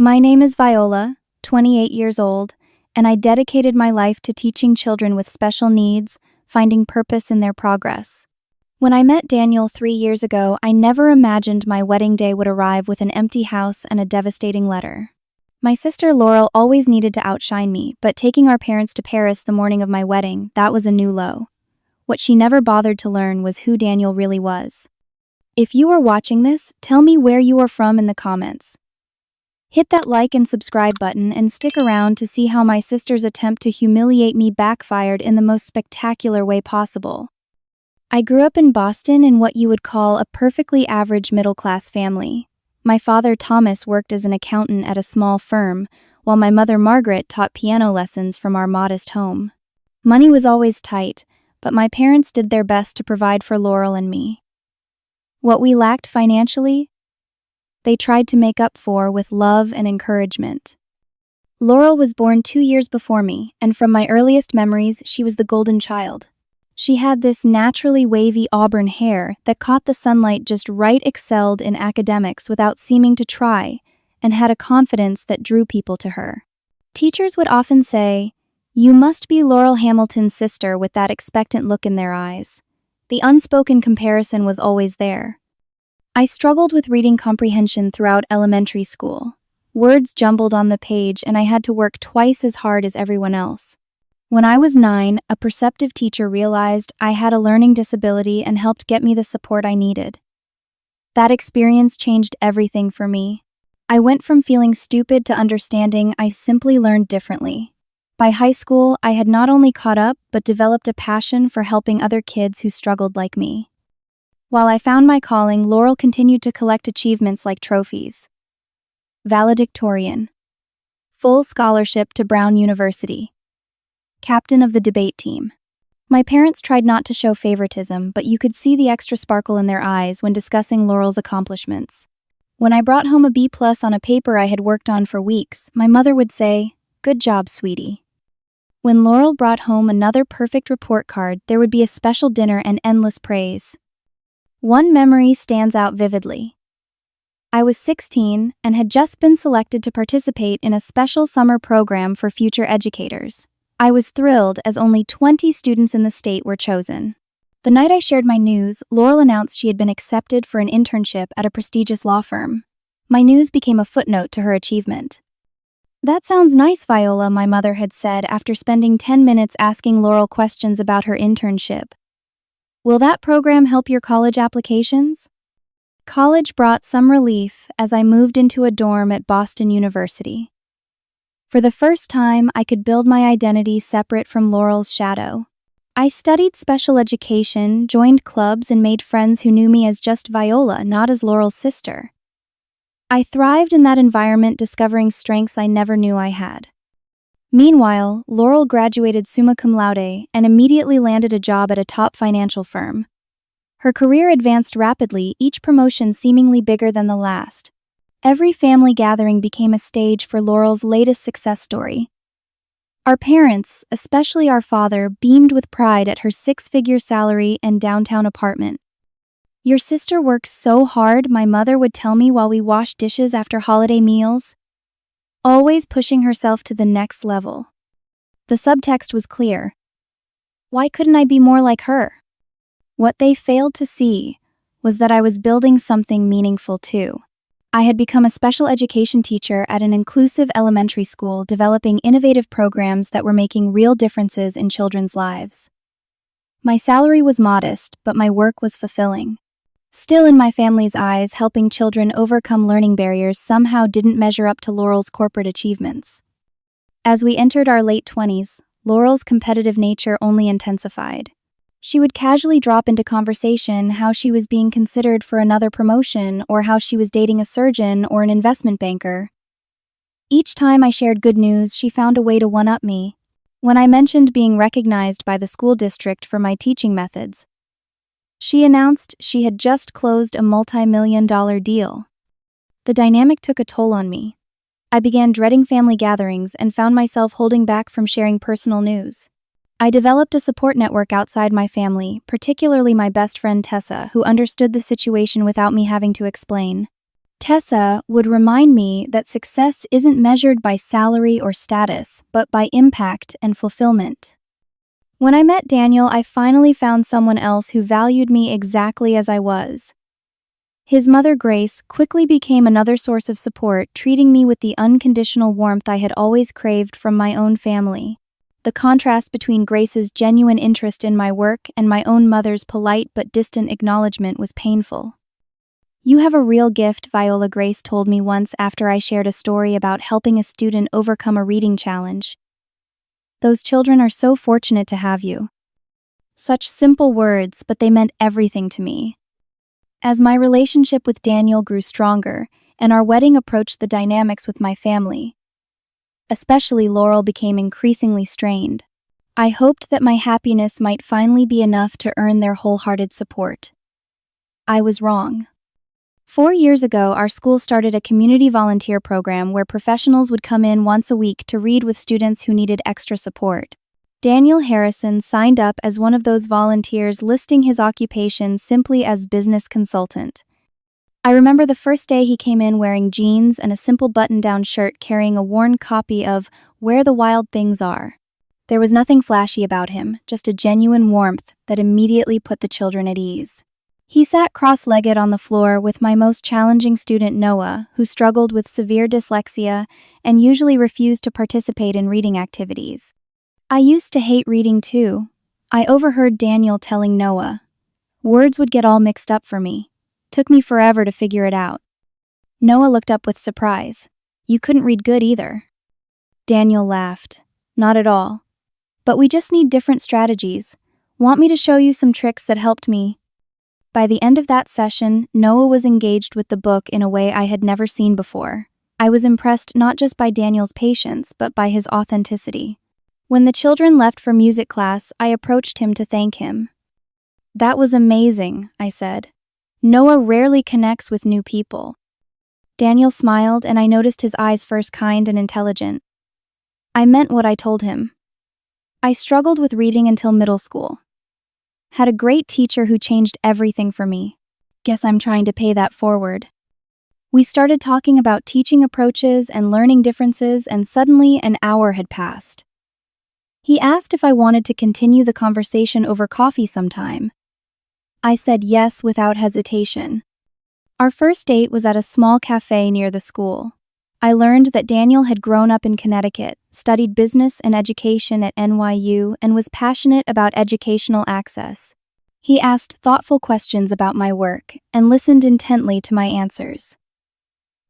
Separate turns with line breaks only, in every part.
My name is Viola, 28 years old, and I dedicated my life to teaching children with special needs, finding purpose in their progress. When I met Daniel 3 years ago, I never imagined my wedding day would arrive with an empty house and a devastating letter. My sister Laurel always needed to outshine me, but taking our parents to Paris the morning of my wedding, that was a new low. What she never bothered to learn was who Daniel really was. If you are watching this, tell me where you are from in the comments. Hit that like and subscribe button and stick around to see how my sister's attempt to humiliate me backfired in the most spectacular way possible. I grew up in Boston in what you would call a perfectly average middle-class family. My father Thomas worked as an accountant at a small firm, while my mother Margaret taught piano lessons from our modest home. Money was always tight, but my parents did their best to provide for Laurel and me. What we lacked financially, they tried to make up for with love and encouragement. Laurel was born 2 years before me, and from my earliest memories, she was the golden child. She had this naturally wavy auburn hair that caught the sunlight just right, excelled in academics without seeming to try, and had a confidence that drew people to her. Teachers would often say, "You must be Laurel Hamilton's sister," with that expectant look in their eyes. The unspoken comparison was always there. I struggled with reading comprehension throughout elementary school. Words jumbled on the page, and I had to work twice as hard as everyone else. When I was 9, a perceptive teacher realized I had a learning disability and helped get me the support I needed. That experience changed everything for me. I went from feeling stupid to understanding I simply learned differently. By high school, I had not only caught up, but developed a passion for helping other kids who struggled like me. While I found my calling, Laurel continued to collect achievements like trophies. Valedictorian. Full scholarship to Brown University. Captain of the debate team. My parents tried not to show favoritism, but you could see the extra sparkle in their eyes when discussing Laurel's accomplishments. When I brought home a B+ on a paper I had worked on for weeks, my mother would say, "Good job, sweetie." When Laurel brought home another perfect report card, there would be a special dinner and endless praise. One memory stands out vividly. I was 16 and had just been selected to participate in a special summer program for future educators. I was thrilled as only 20 students in the state were chosen. The night I shared my news, Laurel announced she had been accepted for an internship at a prestigious law firm. My news became a footnote to her achievement. "That sounds nice, Viola," my mother had said after spending 10 minutes asking Laurel questions about her internship. "Will that program help your college applications?" College brought some relief as I moved into a dorm at Boston University. For the first time, I could build my identity separate from Laurel's shadow. I studied special education, joined clubs, and made friends who knew me as just Viola, not as Laurel's sister. I thrived in that environment, discovering strengths I never knew I had. Meanwhile, Laurel graduated summa cum laude and immediately landed a job at a top financial firm. Her career advanced rapidly, each promotion seemingly bigger than the last. Every family gathering became a stage for Laurel's latest success story. Our parents, especially our father, beamed with pride at her 6-figure salary and downtown apartment. "Your sister works so hard," my mother would tell me while we washed dishes after holiday meals. Always pushing herself to the next level. The subtext was clear. Why couldn't I be more like her? What they failed to see was that I was building something meaningful too. I had become a special education teacher at an inclusive elementary school, developing innovative programs that were making real differences in children's lives. My salary was modest, but my work was fulfilling. Still, in my family's eyes, helping children overcome learning barriers somehow didn't measure up to Laurel's corporate achievements. As we entered our late 20s, Laurel's competitive nature only intensified. She would casually drop into conversation how she was being considered for another promotion or how she was dating a surgeon or an investment banker. Each time I shared good news, she found a way to one-up me. When I mentioned being recognized by the school district for my teaching methods, she announced she had just closed a multi-million-dollar deal. The dynamic took a toll on me. I began dreading family gatherings and found myself holding back from sharing personal news. I developed a support network outside my family, particularly my best friend Tessa, who understood the situation without me having to explain. Tessa would remind me that success isn't measured by salary or status, but by impact and fulfillment. When I met Daniel, I finally found someone else who valued me exactly as I was. His mother, Grace, quickly became another source of support, treating me with the unconditional warmth I had always craved from my own family. The contrast between Grace's genuine interest in my work and my own mother's polite but distant acknowledgement was painful. "You have a real gift," Viola Grace told me once after I shared a story about helping a student overcome a reading challenge. "Those children are so fortunate to have you." Such simple words, but they meant everything to me. As my relationship with Daniel grew stronger, and our wedding approached the dynamics with my family, especially Laurel, became increasingly strained. I hoped that my happiness might finally be enough to earn their wholehearted support. I was wrong. 4 years ago, our school started a community volunteer program where professionals would come in once a week to read with students who needed extra support. Daniel Harrison signed up as one of those volunteers, listing his occupation simply as business consultant. I remember the first day he came in wearing jeans and a simple button-down shirt, carrying a worn copy of Where the Wild Things Are. There was nothing flashy about him, just a genuine warmth that immediately put the children at ease. He sat cross-legged on the floor with my most challenging student, Noah, who struggled with severe dyslexia and usually refused to participate in reading activities. I used to hate reading too. I overheard Daniel telling Noah, "Words would get all mixed up for me. Took me forever to figure it out." Noah looked up with surprise. "You couldn't read good either." Daniel laughed. "Not at all. But we just need different strategies. Want me to show you some tricks that helped me?" By the end of that session, Noah was engaged with the book in a way I had never seen before. I was impressed not just by Daniel's patience, but by his authenticity. When the children left for music class, I approached him to thank him. "That was amazing," I said. "Noah rarely connects with new people." Daniel smiled, and I noticed his eyes first kind and intelligent. I meant what I told him. I struggled with reading until middle school. Had a great teacher who changed everything for me. Guess I'm trying to pay that forward. We started talking about teaching approaches and learning differences, and suddenly an hour had passed. He asked if I wanted to continue the conversation over coffee sometime. I said yes without hesitation. Our first date was at a small cafe near the school. I learned that Daniel had grown up in Connecticut, studied business and education at NYU, and was passionate about educational access. He asked thoughtful questions about my work and listened intently to my answers.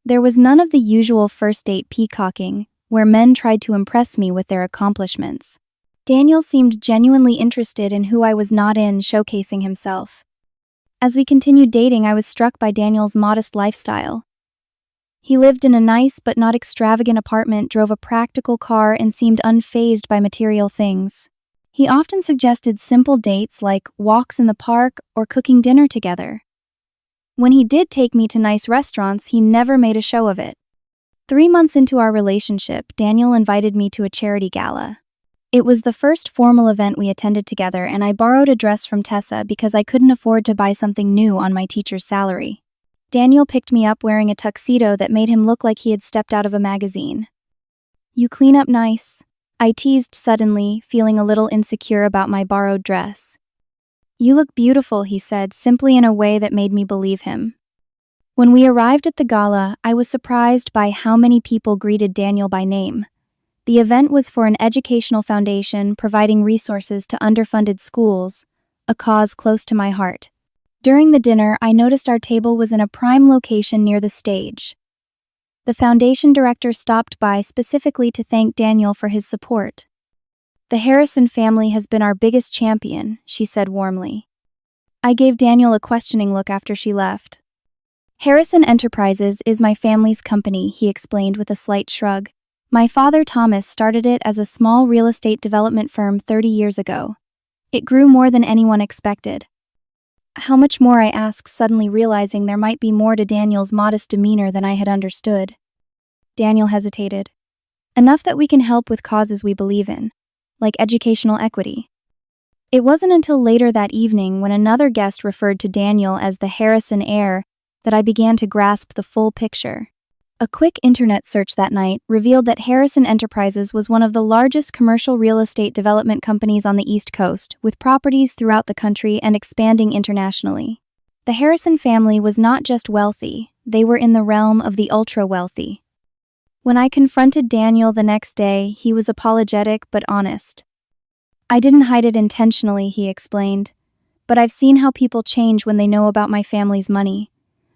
There was none of the usual first date peacocking, where men tried to impress me with their accomplishments. Daniel seemed genuinely interested in who I was, not in showcasing himself. As we continued dating, I was struck by Daniel's modest lifestyle. He lived in a nice but not extravagant apartment, drove a practical car, and seemed unfazed by material things. He often suggested simple dates like walks in the park or cooking dinner together. When he did take me to nice restaurants, he never made a show of it. 3 months into our relationship, Daniel invited me to a charity gala. It was the first formal event we attended together, and I borrowed a dress from Tessa because I couldn't afford to buy something new on my teacher's salary. Daniel picked me up wearing a tuxedo that made him look like he had stepped out of a magazine. "You clean up nice," I teased suddenly, feeling a little insecure about my borrowed dress. "You look beautiful," he said, simply in a way that made me believe him. When we arrived at the gala, I was surprised by how many people greeted Daniel by name. The event was for an educational foundation providing resources to underfunded schools, a cause close to my heart. During the dinner, I noticed our table was in a prime location near the stage. The foundation director stopped by specifically to thank Daniel for his support. "The Harrison family has been our biggest champion," she said warmly. I gave Daniel a questioning look after she left. "Harrison Enterprises is my family's company," he explained with a slight shrug. "My father, Thomas, started it as a small real estate development firm 30 years ago. It grew more than anyone expected." How much more, I asked, suddenly realizing there might be more to Daniel's modest demeanor than I had understood. Daniel hesitated. "Enough that we can help with causes we believe in, like educational equity." It wasn't until later that evening, when another guest referred to Daniel as the Harrison heir, that I began to grasp the full picture. A quick internet search that night revealed that Harrison Enterprises was one of the largest commercial real estate development companies on the East Coast, with properties throughout the country and expanding internationally. The Harrison family was not just wealthy, they were in the realm of the ultra-wealthy. When I confronted Daniel the next day, he was apologetic but honest. "I didn't hide it intentionally," he explained, "but I've seen how people change when they know about my family's money.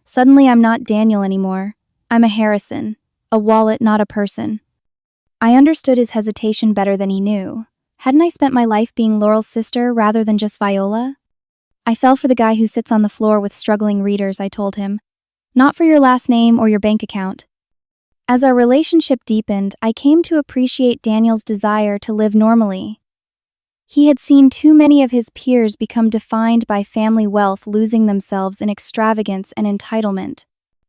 Suddenly I'm not Daniel anymore. I'm a Harrison, a wallet, not a person." I understood his hesitation better than he knew. Hadn't I spent my life being Laurel's sister rather than just Viola? "I fell for the guy who sits on the floor with struggling readers," I told him. "Not for your last name or your bank account." As our relationship deepened, I came to appreciate Daniel's desire to live normally. He had seen too many of his peers become defined by family wealth, losing themselves in extravagance and entitlement.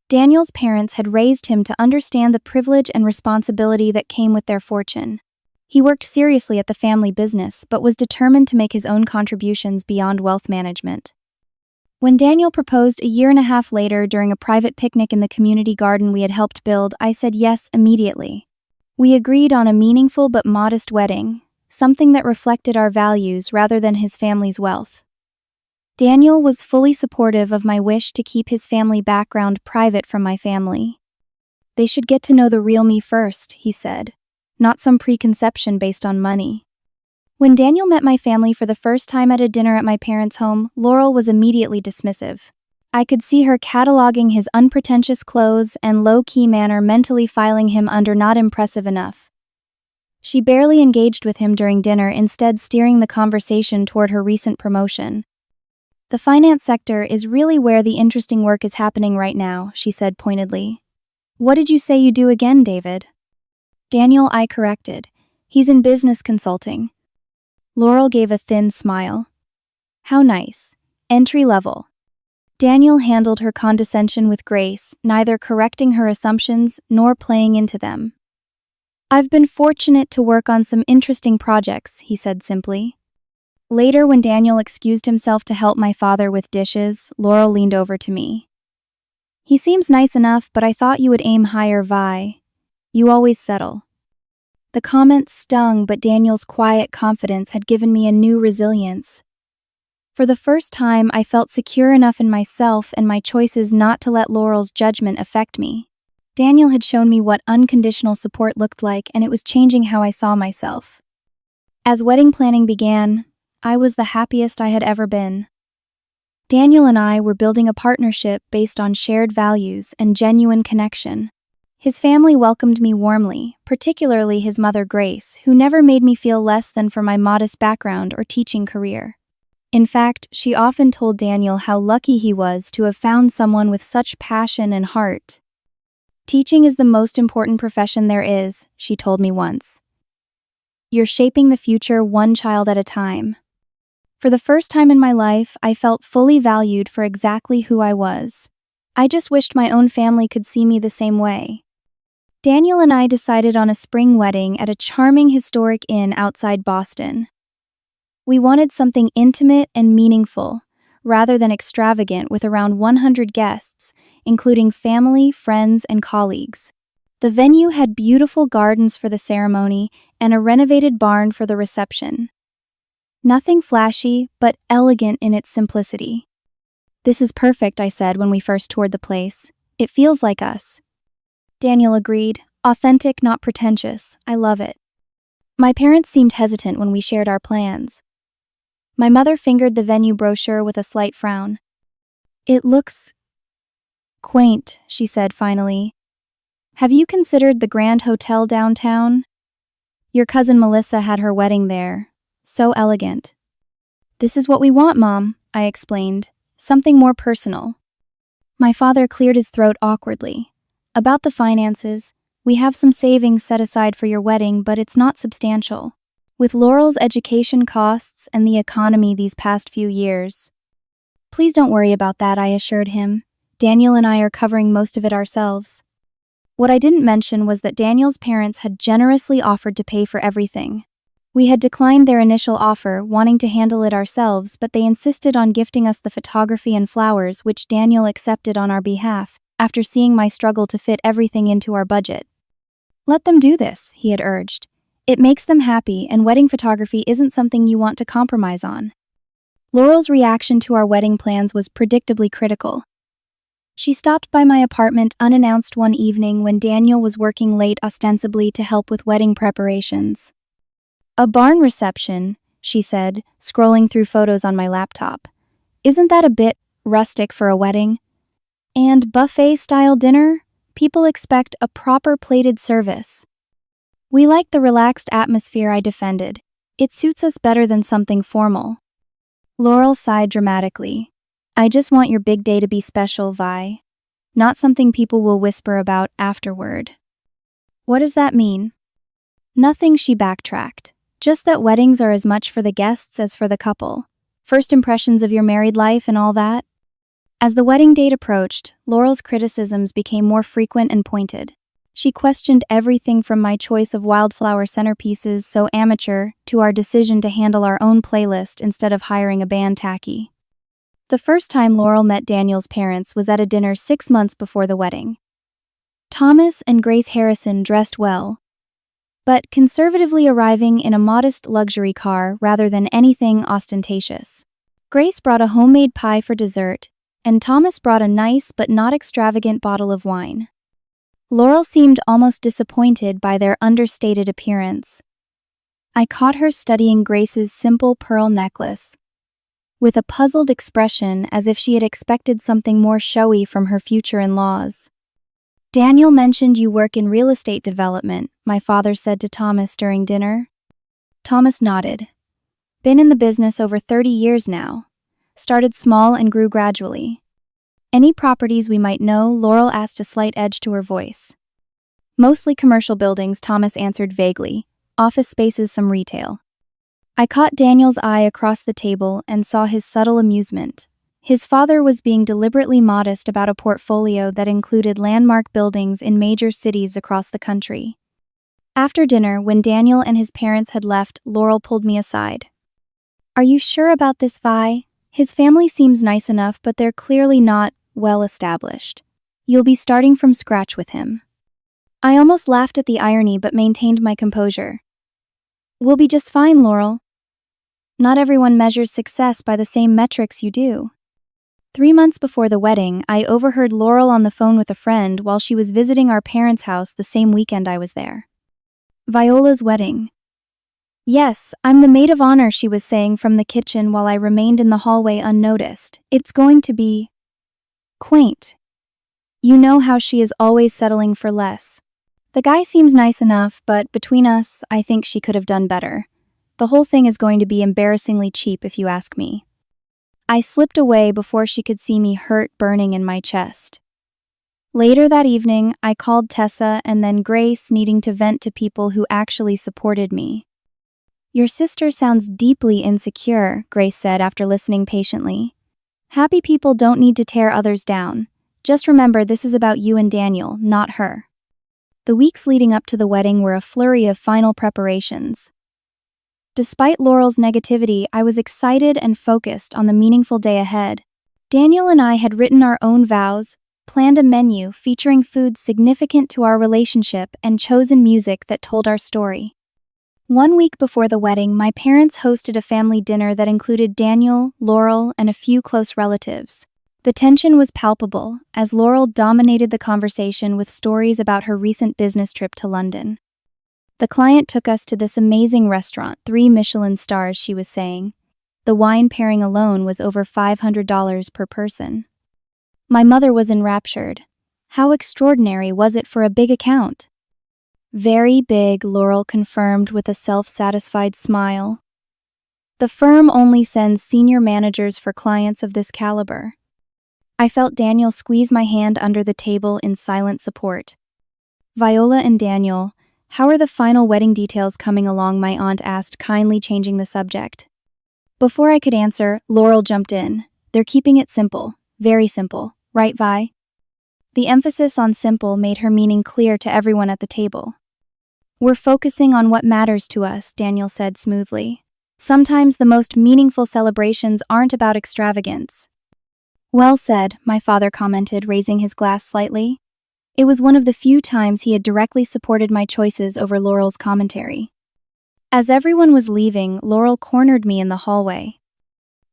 Daniel's parents had raised him to understand the privilege and responsibility that came with their fortune. He worked seriously at the family business, but was determined to make his own contributions beyond wealth management. When Daniel proposed a year and a half later during a private picnic in the community garden we had helped build, I said yes immediately. We agreed on a meaningful but modest wedding, something that reflected our values rather than his family's wealth. Daniel was fully supportive of my wish to keep his family background private from my family. "They should get to know the real me first," he said, "not some preconception based on money." When Daniel met my family for the first time at a dinner at my parents' home, Laurel was immediately dismissive. I could see her cataloging his unpretentious clothes and low-key manner, mentally filing him under not impressive enough. She barely engaged with him during dinner, instead steering the conversation toward her recent promotion. "The finance sector is really where the interesting work is happening right now," she said pointedly. "What did you say you do again, David?" "Daniel," I corrected. "He's in business consulting." Laurel gave a thin smile. "How nice. Entry level." Daniel handled her condescension with grace, neither correcting her assumptions nor playing into them. "I've been fortunate to work on some interesting projects," he said simply. Later, when Daniel excused himself to help my father with dishes, Laurel leaned over to me. "He seems nice enough, but I thought you would aim higher, Vi. You always settle." The comment stung, but Daniel's quiet confidence had given me a new resilience. For the first time, I felt secure enough in myself and my choices not to let Laurel's judgment affect me. Daniel had shown me what unconditional support looked like, and it was changing how I saw myself. As wedding planning began, I was the happiest I had ever been. Daniel and I were building a partnership based on shared values and genuine connection. His family welcomed me warmly, particularly his mother Grace, who never made me feel less than for my modest background or teaching career. In fact, she often told Daniel how lucky he was to have found someone with such passion and heart. "Teaching is the most important profession there is," she told me once. "You're shaping the future one child at a time." For the first time in my life, I felt fully valued for exactly who I was. I just wished my own family could see me the same way. Daniel and I decided on a spring wedding at a charming historic inn outside Boston. We wanted something intimate and meaningful, rather than extravagant, with around 100 guests, including family, friends, and colleagues. The venue had beautiful gardens for the ceremony and a renovated barn for the reception. Nothing flashy, but elegant in its simplicity. "This is perfect," I said when we first toured the place. "It feels like us." Daniel agreed. "Authentic, not pretentious. I love it." My parents seemed hesitant when we shared our plans. My mother fingered the venue brochure with a slight frown. "It looks quaint," she said finally. "Have you considered the Grand Hotel downtown? Your cousin Melissa had her wedding there. So elegant." "This is what we want, Mom," I explained. "Something more personal." My father cleared his throat awkwardly. "About the finances, we have some savings set aside for your wedding, but it's not substantial. With Laurel's education costs and the economy these past few years." "Please don't worry about that," I assured him. "Daniel and I are covering most of it ourselves." What I didn't mention was that Daniel's parents had generously offered to pay for everything. We had declined their initial offer, wanting to handle it ourselves, but they insisted on gifting us the photography and flowers, which Daniel accepted on our behalf, after seeing my struggle to fit everything into our budget. Let them do this, he had urged. It makes them happy, and wedding photography isn't something you want to compromise on. Laurel's reaction to our wedding plans was predictably critical. She stopped by my apartment unannounced one evening when Daniel was working late ostensibly to help with wedding preparations. "A barn reception," she said, scrolling through photos on my laptop. "Isn't that a bit rustic for a wedding? And buffet-style dinner? People expect a proper plated service." "We like the relaxed atmosphere," I defended. "It suits us better than something formal." Laurel sighed dramatically. "I just want your big day to be special, Vi. Not something people will whisper about afterward." "What does that mean?" "Nothing," she backtracked. "Just that weddings are as much for the guests as for the couple. First impressions of your married life and all that." As the wedding date approached, Laurel's criticisms became more frequent and pointed. She questioned everything from my choice of wildflower centerpieces so amateur to our decision to handle our own playlist instead of hiring a band tacky. The first time Laurel met Daniel's parents was at a dinner 6 months before the wedding. Thomas and Grace Harrison dressed well, but conservatively arriving in a modest luxury car rather than anything ostentatious. Grace brought a homemade pie for dessert, and Thomas brought a nice but not extravagant bottle of wine. Laurel seemed almost disappointed by their understated appearance. I caught her studying Grace's simple pearl necklace, with a puzzled expression as if she had expected something more showy from her future in-laws. "Daniel mentioned you work in real estate development," my father said to Thomas during dinner. Thomas nodded. "Been in the business over 30 years now. Started small and grew gradually." "Any properties we might know?" Laurel asked, a slight edge to her voice. "Mostly commercial buildings," Thomas answered vaguely. "Office spaces, some retail." I caught Daniel's eye across the table and saw his subtle amusement. His father was being deliberately modest about a portfolio that included landmark buildings in major cities across the country. After dinner, when Daniel and his parents had left, Laurel pulled me aside. "Are you sure about this, Vi? His family seems nice enough, but they're clearly not well established. You'll be starting from scratch with him." I almost laughed at the irony but maintained my composure. "We'll be just fine, Laurel. Not everyone measures success by the same metrics you do." 3 months before the wedding, I overheard Laurel on the phone with a friend while she was visiting our parents' house the same weekend I was there. "Viola's wedding." "Yes, I'm the maid of honor," she was saying from the kitchen while I remained in the hallway unnoticed. "It's going to be quaint. You know how she is always settling for less. The guy seems nice enough, but between us, I think she could have done better. The whole thing is going to be embarrassingly cheap if you ask me." I slipped away before she could see me hurt burning in my chest. Later that evening, I called Tessa and then Grace, needing to vent to people who actually supported me. "Your sister sounds deeply insecure," Grace said after listening patiently. "Happy people don't need to tear others down. Just remember, this is about you and Daniel, not her." The weeks leading up to the wedding were a flurry of final preparations. Despite Laurel's negativity, I was excited and focused on the meaningful day ahead. Daniel and I had written our own vows, planned a menu featuring foods significant to our relationship, and chosen music that told our story. 1 week before the wedding, my parents hosted a family dinner that included Daniel, Laurel, and a few close relatives. The tension was palpable, as Laurel dominated the conversation with stories about her recent business trip to London. "The client took us to this amazing restaurant, 3 Michelin stars," she was saying. "The wine pairing alone was over $500 per person." My mother was enraptured. How extraordinary was it for a big account? "Very big," Laurel confirmed with a self-satisfied smile. "The firm only sends senior managers for clients of this caliber." I felt Daniel squeeze my hand under the table in silent support. "Viola and Daniel, how are the final wedding details coming along?" my aunt asked, kindly changing the subject. Before I could answer, Laurel jumped in. "They're keeping it simple. Very simple. Right, Vi?" The emphasis on simple made her meaning clear to everyone at the table. We're focusing on what matters to us, Daniel said smoothly. Sometimes the most meaningful celebrations aren't about extravagance. Well said, my father commented, raising his glass slightly. It was one of the few times he had directly supported my choices over Laurel's commentary. As everyone was leaving, Laurel cornered me in the hallway.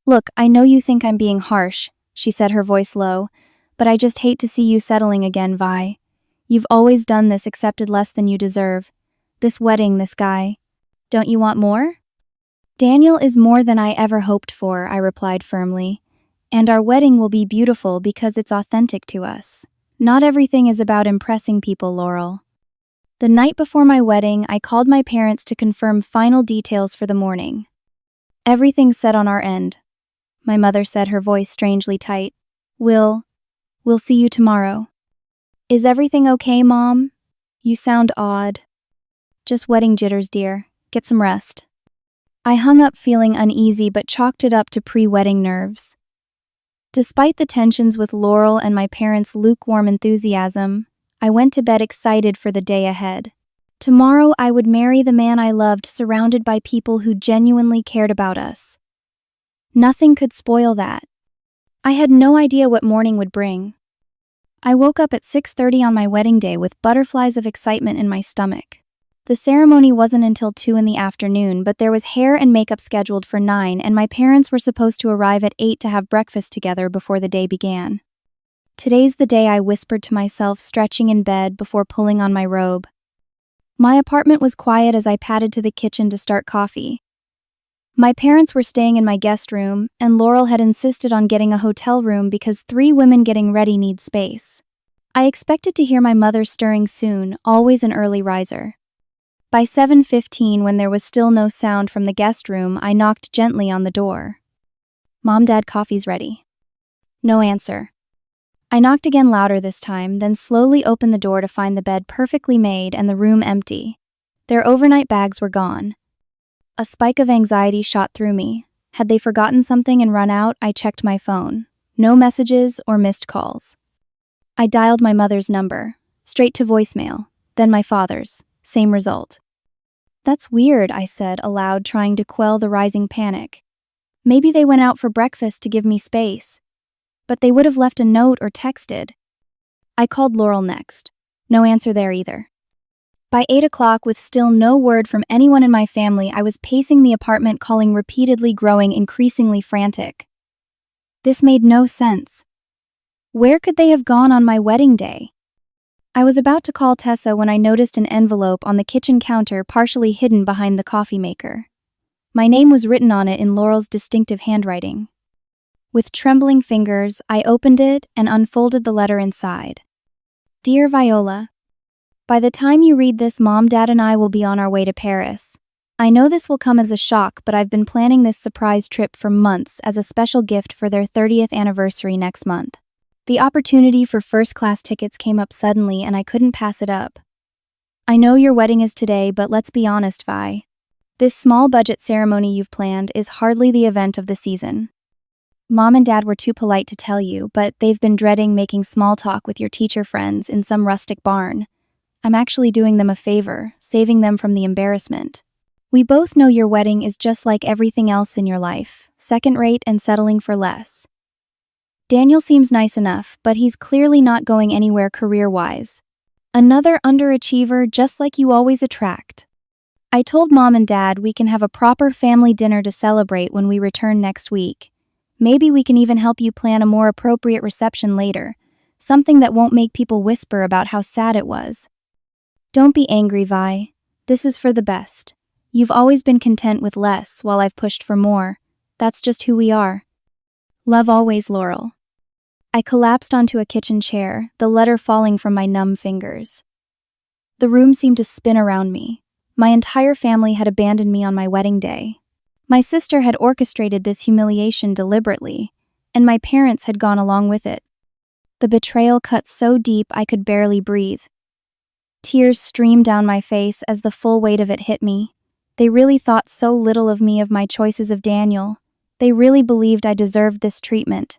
Look, I know you think I'm being harsh, she said, her voice low, but I just hate to see you settling again, Vi. You've always done this, accepted less than you deserve. This wedding, this guy. Don't you want more? Daniel is more than I ever hoped for, I replied firmly. And our wedding will be beautiful because it's authentic to us. Not everything is about impressing people, Laurel. The night before my wedding, I called my parents to confirm final details for the morning. Everything's set on our end, my mother said, her voice strangely tight. We'll see you tomorrow. Is everything okay, Mom? You sound odd. Just wedding jitters, dear. Get some rest. I hung up feeling uneasy but chalked it up to pre-wedding nerves. Despite the tensions with Laurel and my parents' lukewarm enthusiasm, I went to bed excited for the day ahead. Tomorrow I would marry the man I loved, surrounded by people who genuinely cared about us. Nothing could spoil that. I had no idea what morning would bring. I woke up at 6:30 on my wedding day with butterflies of excitement in my stomach. The ceremony wasn't until 2 in the afternoon, but there was hair and makeup scheduled for 9, and my parents were supposed to arrive at 8 to have breakfast together before the day began. Today's the day, I whispered to myself, stretching in bed before pulling on my robe. My apartment was quiet as I padded to the kitchen to start coffee. My parents were staying in my guest room, and Laurel had insisted on getting a hotel room because 3 women getting ready need space. I expected to hear my mother stirring soon, always an early riser. By 7:15, when there was still no sound from the guest room, I knocked gently on the door. Mom, Dad, coffee's ready. No answer. I knocked again, louder this time, then slowly opened the door to find the bed perfectly made and the room empty. Their overnight bags were gone. A spike of anxiety shot through me. Had they forgotten something and run out? I checked my phone. No messages or missed calls. I dialed my mother's number, straight to voicemail, then my father's. Same result. That's weird, I said aloud, trying to quell the rising panic. Maybe they went out for breakfast to give me space. But they would have left a note or texted. I called Laurel next. No answer there either. By 8 o'clock, with still no word from anyone in my family, I was pacing the apartment, calling repeatedly, growing increasingly frantic. This made no sense. Where could they have gone on my wedding day? I was about to call Tessa when I noticed an envelope on the kitchen counter, partially hidden behind the coffee maker. My name was written on it in Laurel's distinctive handwriting. With trembling fingers, I opened it and unfolded the letter inside. Dear Viola, by the time you read this, Mom, Dad, and I will be on our way to Paris. I know this will come as a shock, but I've been planning this surprise trip for months as a special gift for their 30th anniversary next month. The opportunity for first-class tickets came up suddenly, and I couldn't pass it up. I know your wedding is today, but let's be honest, Vi. This small-budget ceremony you've planned is hardly the event of the season. Mom and Dad were too polite to tell you, but they've been dreading making small talk with your teacher friends in some rustic barn. I'm actually doing them a favor, saving them from the embarrassment. We both know your wedding is just like everything else in your life, second-rate and settling for less. Daniel seems nice enough, but he's clearly not going anywhere career-wise. Another underachiever, just like you always attract. I told Mom and Dad we can have a proper family dinner to celebrate when we return next week. Maybe we can even help you plan a more appropriate reception later, something that won't make people whisper about how sad it was. Don't be angry, Vi. This is for the best. You've always been content with less while I've pushed for more. That's just who we are. Love always, Laurel. I collapsed onto a kitchen chair, the letter falling from my numb fingers. The room seemed to spin around me. My entire family had abandoned me on my wedding day. My sister had orchestrated this humiliation deliberately, and my parents had gone along with it. The betrayal cut so deep I could barely breathe. Tears streamed down my face as the full weight of it hit me. They really thought so little of me, of my choices, of Daniel. They really believed I deserved this treatment.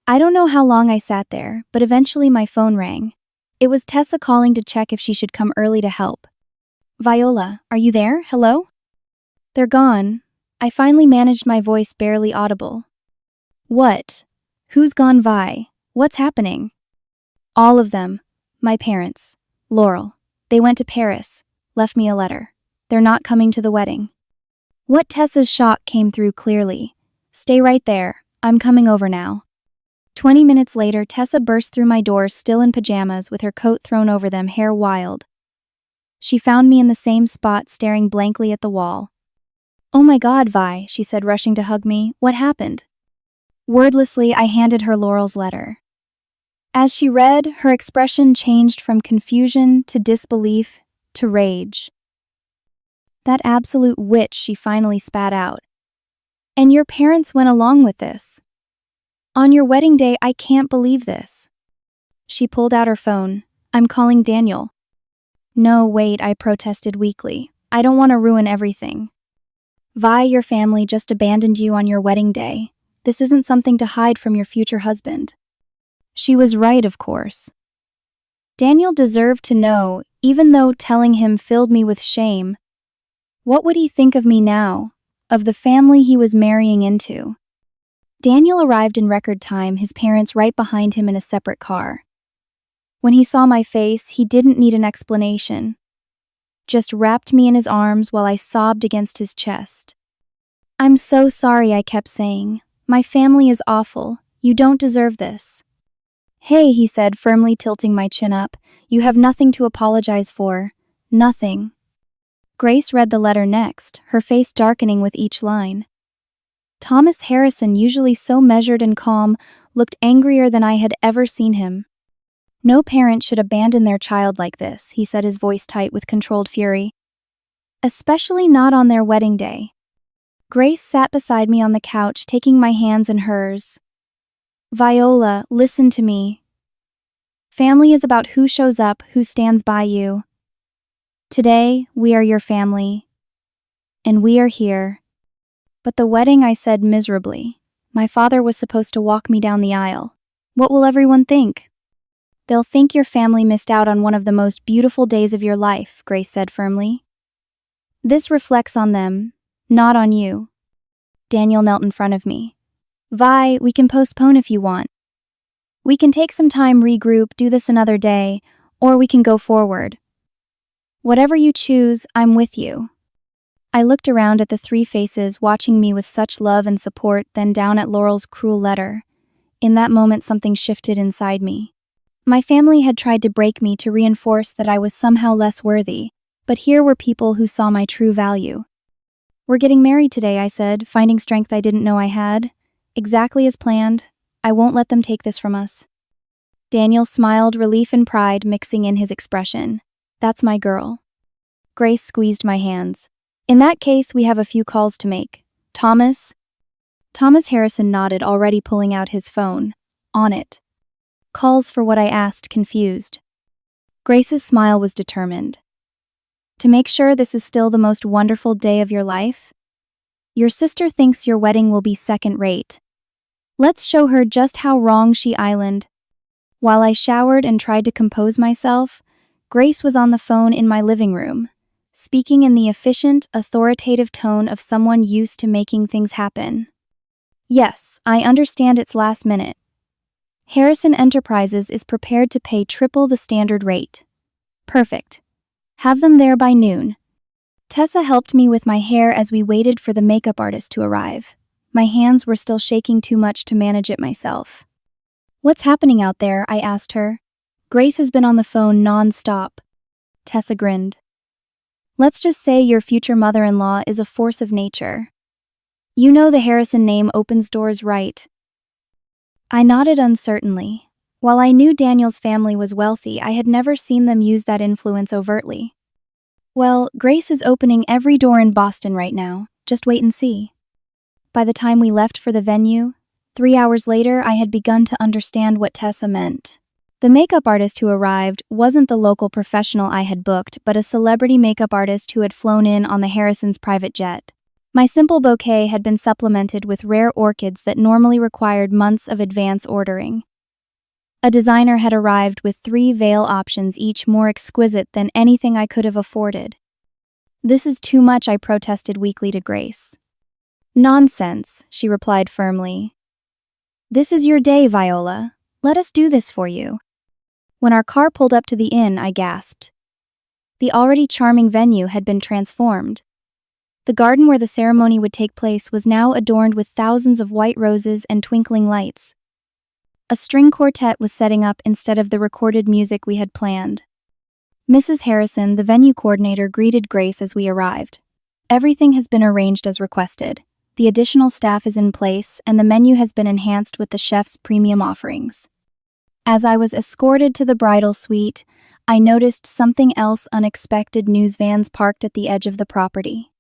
I don't know how long I sat there, but eventually my phone rang. It was Tessa calling to check if she should come early to help. Viola, are you there? Hello? They're gone. I finally managed my voice barely audible. What? Who's gone, Vi? What's happening? All of them. My parents. Laurel. They went to Paris. Left me a letter. They're not coming to the wedding. What? Tessa's shock came through clearly. Stay right there. I'm coming over now. 20 minutes later, Tessa burst through my door still in pajamas with her coat thrown over them, hair wild. She found me in the same spot, staring blankly at the wall. Oh my God, Vi, she said, rushing to hug me. What happened? Wordlessly, I handed her Laurel's letter. As she read, her expression changed from confusion to disbelief to rage. That absolute witch, she finally spat out. And your parents went along with this? On your wedding day, I can't believe this. She pulled out her phone. I'm calling Daniel. No, wait, I protested weakly. I don't want to ruin everything. Vi, your family just abandoned you on your wedding day. This isn't something to hide from your future husband. She was right, of course. Daniel deserved to know, even though telling him filled me with shame. What would he think of me now, of the family he was marrying into? Daniel arrived in record time, his parents right behind him in a separate car. When he saw my face, he didn't need an explanation. Just wrapped me in his arms while I sobbed against his chest. I'm so sorry, I kept saying. My family is awful. You don't deserve this. Hey, he said, firmly tilting my chin up. You have nothing to apologize for. Nothing. Grace read the letter next, her face darkening with each line. Thomas Harrison, usually so measured and calm, looked angrier than I had ever seen him. No parent should abandon their child like this, he said, his voice tight with controlled fury. Especially not on their wedding day. Grace sat beside me on the couch, taking my hands in hers. Viola, listen to me. Family is about who shows up, who stands by you. Today, we are your family. And we are here. But the wedding, I said miserably. My father was supposed to walk me down the aisle. What will everyone think? They'll think your family missed out on one of the most beautiful days of your life, Grace said firmly. This reflects on them, not on you. Daniel knelt in front of me. Vi, we can postpone if you want. We can take some time, regroup, do this another day, or we can go forward. Whatever you choose, I'm with you. I looked around at the three faces watching me with such love and support, then down at Laurel's cruel letter. In that moment, something shifted inside me. My family had tried to break me to reinforce that I was somehow less worthy, but here were people who saw my true value. We're getting married today, I said, finding strength I didn't know I had. Exactly as planned. I won't let them take this from us. Daniel smiled, relief and pride mixing in his expression. That's my girl. Grace squeezed my hands. In that case, we have a few calls to make. Thomas Harrison nodded, already pulling out his phone. On it. Calls for what I asked, confused. Grace's smile was determined. To make sure this is still the most wonderful day of your life? Your sister thinks your wedding will be second-rate. Let's show her just how wrong she island. While I showered and tried to compose myself, Grace was on the phone in my living room, speaking in the efficient, authoritative tone of someone used to making things happen. Yes, I understand it's last minute. Harrison Enterprises is prepared to pay triple the standard rate. Perfect. Have them there by noon. Tessa helped me with my hair as we waited for the makeup artist to arrive. My hands were still shaking too much to manage it myself. What's happening out there? I asked her. Grace has been on the phone non-stop. Tessa grinned. Let's just say your future mother-in-law is a force of nature. You know the Harrison name opens doors, right? I nodded uncertainly. While I knew Daniel's family was wealthy, I had never seen them use that influence overtly. Well, Grace is opening every door in Boston right now. Just wait and see. By the time we left for the venue, 3 hours later, I had begun to understand what Tessa meant. The makeup artist who arrived wasn't the local professional I had booked, but a celebrity makeup artist who had flown in on the Harrisons' private jet. My simple bouquet had been supplemented with rare orchids that normally required months of advance ordering. A designer had arrived with 3 veil options, each more exquisite than anything I could have afforded. This is too much, I protested weakly to Grace. Nonsense, she replied firmly. This is your day, Viola. Let us do this for you. When our car pulled up to the inn, I gasped. The already charming venue had been transformed. The garden where the ceremony would take place was now adorned with thousands of white roses and twinkling lights. A string quartet was setting up instead of the recorded music we had planned. Mrs. Harrison, the venue coordinator, greeted Grace as we arrived. Everything has been arranged as requested. The additional staff is in place, and the menu has been enhanced with the chef's premium offerings. As I was escorted to the bridal suite, I noticed something else unexpected: news vans parked at the edge of the property.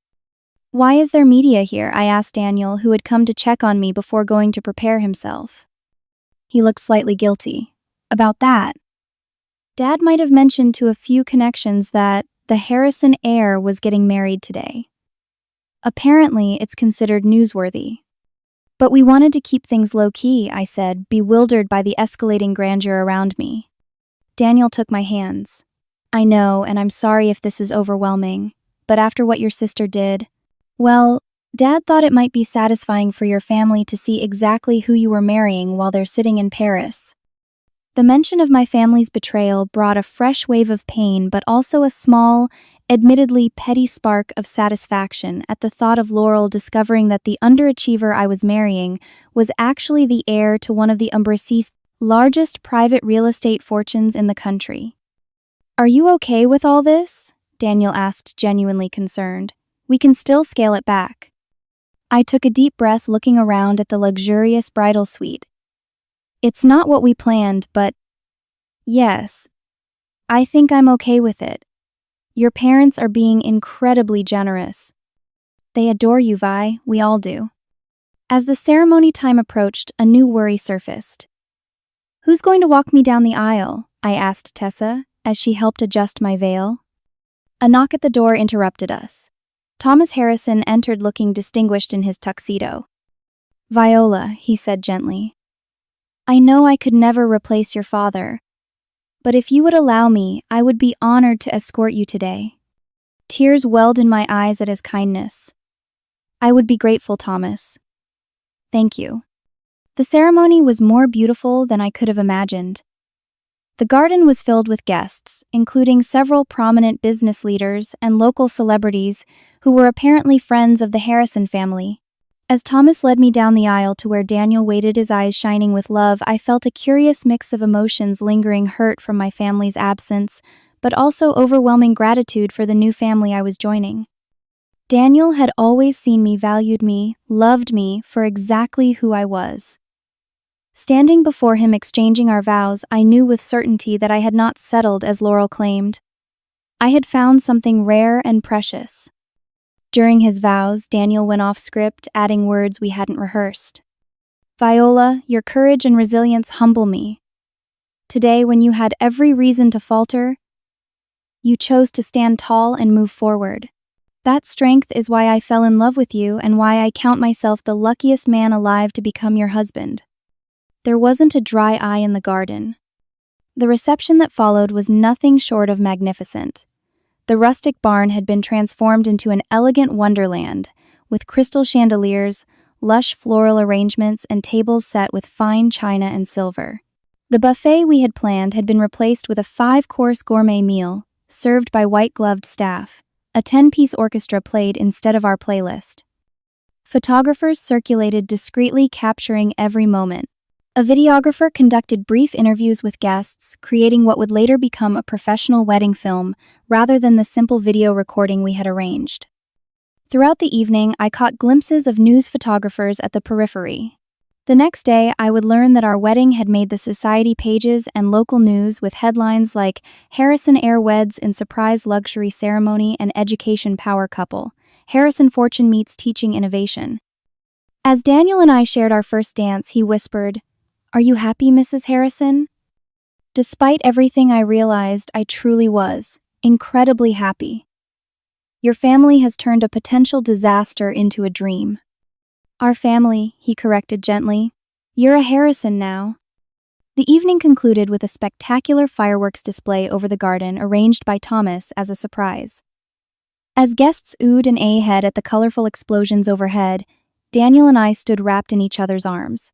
Why is there media here? I asked Daniel, who had come to check on me before going to prepare himself. He looked slightly guilty. About that. Dad might have mentioned to a few connections that the Harrison heir was getting married today. Apparently, it's considered newsworthy. But we wanted to keep things low-key, I said, bewildered by the escalating grandeur around me. Daniel took my hands. I know, and I'm sorry if this is overwhelming, but after what your sister did, well, Dad thought it might be satisfying for your family to see exactly who you were marrying while they're sitting in Paris. The mention of my family's betrayal brought a fresh wave of pain, but also a small, admittedly petty spark of satisfaction at the thought of Laurel discovering that the underachiever I was marrying was actually the heir to one of the Umbrasis' largest private real estate fortunes in the country. Are you okay with all this? Daniel asked, genuinely concerned. We can still scale it back. I took a deep breath, looking around at the luxurious bridal suite. It's not what we planned, but yes, I think I'm okay with it. Your parents are being incredibly generous. They adore you, Vi, we all do. As the ceremony time approached, a new worry surfaced. Who's going to walk me down the aisle? I asked Tessa, as she helped adjust my veil. A knock at the door interrupted us. Thomas Harrison entered looking distinguished in his tuxedo. Viola, he said gently. I know I could never replace your father, but if you would allow me, I would be honored to escort you today. Tears welled in my eyes at his kindness. I would be grateful, Thomas. Thank you. The ceremony was more beautiful than I could have imagined. The garden was filled with guests, including several prominent business leaders and local celebrities who were apparently friends of the Harrison family. As Thomas led me down the aisle to where Daniel waited, his eyes shining with love, I felt a curious mix of emotions: lingering hurt from my family's absence, but also overwhelming gratitude for the new family I was joining. Daniel had always seen me, valued me, loved me for exactly who I was. Standing before him, exchanging our vows, I knew with certainty that I had not settled as Laurel claimed. I had found something rare and precious. During his vows, Daniel went off script, adding words we hadn't rehearsed. Viola, your courage and resilience humble me. Today, when you had every reason to falter, you chose to stand tall and move forward. That strength is why I fell in love with you and why I count myself the luckiest man alive to become your husband. There wasn't a dry eye in the garden. The reception that followed was nothing short of magnificent. The rustic barn had been transformed into an elegant wonderland, with crystal chandeliers, lush floral arrangements, and tables set with fine china and silver. The buffet we had planned had been replaced with a 5-course gourmet meal, served by white-gloved staff. A 10-piece orchestra played instead of our playlist. Photographers circulated discreetly, capturing every moment. A videographer conducted brief interviews with guests, creating what would later become a professional wedding film rather than the simple video recording we had arranged. Throughout the evening, I caught glimpses of news photographers at the periphery. The next day, I would learn that our wedding had made the society pages and local news with headlines like Harrison heir weds in surprise luxury ceremony and education power couple. Harrison fortune meets teaching innovation. As Daniel and I shared our first dance, he whispered, "Are you happy, Mrs. Harrison?" Despite everything, I realized I truly was incredibly happy. Your family has turned a potential disaster into a dream. Our family, he corrected gently. You're a Harrison now. The evening concluded with a spectacular fireworks display over the garden, arranged by Thomas as a surprise. As guests oohed and ahed at the colorful explosions overhead, Daniel and I stood wrapped in each other's arms.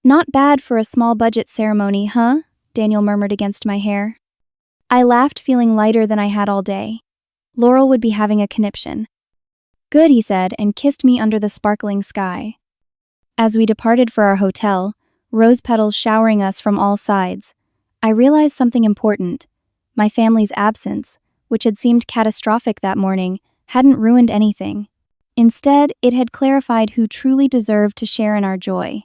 "Not bad for a small-budget ceremony, huh?" Daniel murmured against my hair. I laughed, feeling lighter than I had all day. Laurel would be having a conniption. "Good," he said, and kissed me under the sparkling sky. As we departed for our hotel, rose petals showering us from all sides, I realized something important. My family's absence, which had seemed catastrophic that morning, hadn't ruined anything. Instead, it had clarified who truly deserved to share in our joy.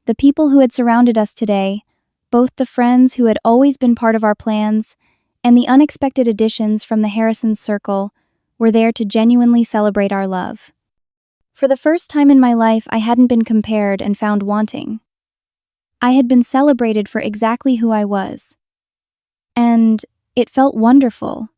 The people who had surrounded us today, both the friends who had always been part of our plans and the unexpected additions from the Harrisons' circle, were there to genuinely celebrate our love. For the first time in my life, I hadn't been compared and found wanting. I had been celebrated for exactly who I was. And it felt wonderful.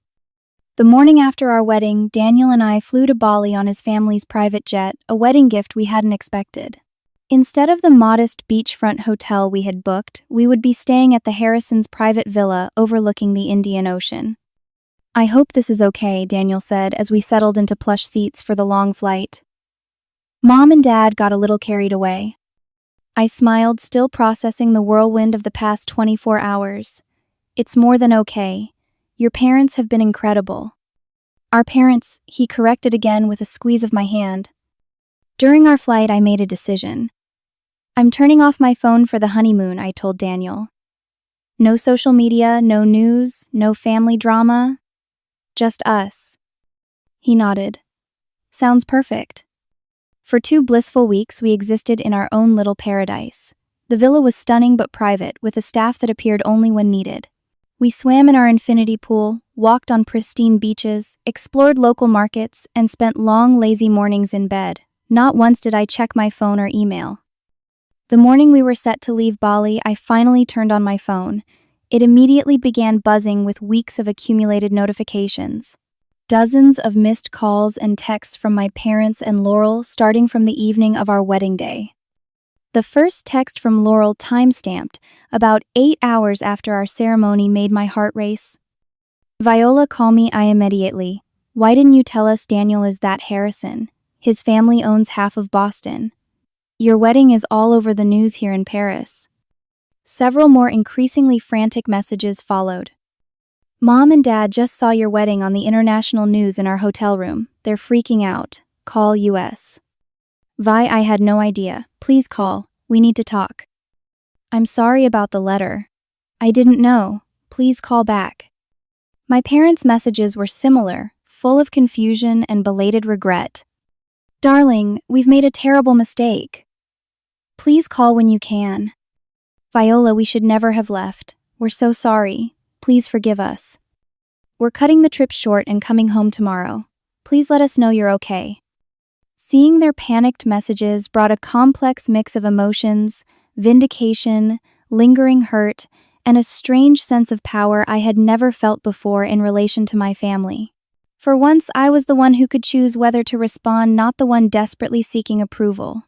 The morning after our wedding, Daniel and I flew to Bali on his family's private jet, a wedding gift we hadn't expected. Instead of the modest beachfront hotel we had booked, we would be staying at the Harrisons' private villa overlooking the Indian Ocean. "I hope this is okay," Daniel said as we settled into plush seats for the long flight. Mom and Dad got a little carried away. I smiled, still processing the whirlwind of the past 24 hours. "It's more than okay. Your parents have been incredible." "Our parents," he corrected again with a squeeze of my hand. During our flight, I made a decision. "I'm turning off my phone for the honeymoon," I told Daniel. "No social media, no news, no family drama. Just us." He nodded. "Sounds perfect." For 2 blissful weeks, we existed in our own little paradise. The villa was stunning but private, with a staff that appeared only when needed. We swam in our infinity pool, walked on pristine beaches, explored local markets, and spent long, lazy mornings in bed. Not once did I check my phone or email. The morning we were set to leave Bali, I finally turned on my phone. It immediately began buzzing with weeks of accumulated notifications. Dozens of missed calls and texts from my parents and Laurel, starting from the evening of our wedding day. The first text from Laurel, time-stamped, about 8 hours after our ceremony, made my heart race. "Viola, call me immediately. Why didn't you tell us Daniel is that Harrison? His family owns half of Boston. Your wedding is all over the news here in Paris." Several more increasingly frantic messages followed. "Mom and Dad just saw your wedding on the international news in our hotel room. They're freaking out. Call US. Vi, I had no idea. Please call. We need to talk. I'm sorry about the letter. I didn't know. Please call back." My parents' messages were similar, full of confusion and belated regret. "Darling, we've made a terrible mistake. Please call when you can. Viola, we should never have left. We're so sorry. Please forgive us. We're cutting the trip short and coming home tomorrow. Please let us know you're okay." Seeing their panicked messages brought a complex mix of emotions, vindication, lingering hurt, and a strange sense of power I had never felt before in relation to my family. For once, I was the one who could choose whether to respond, not the one desperately seeking approval.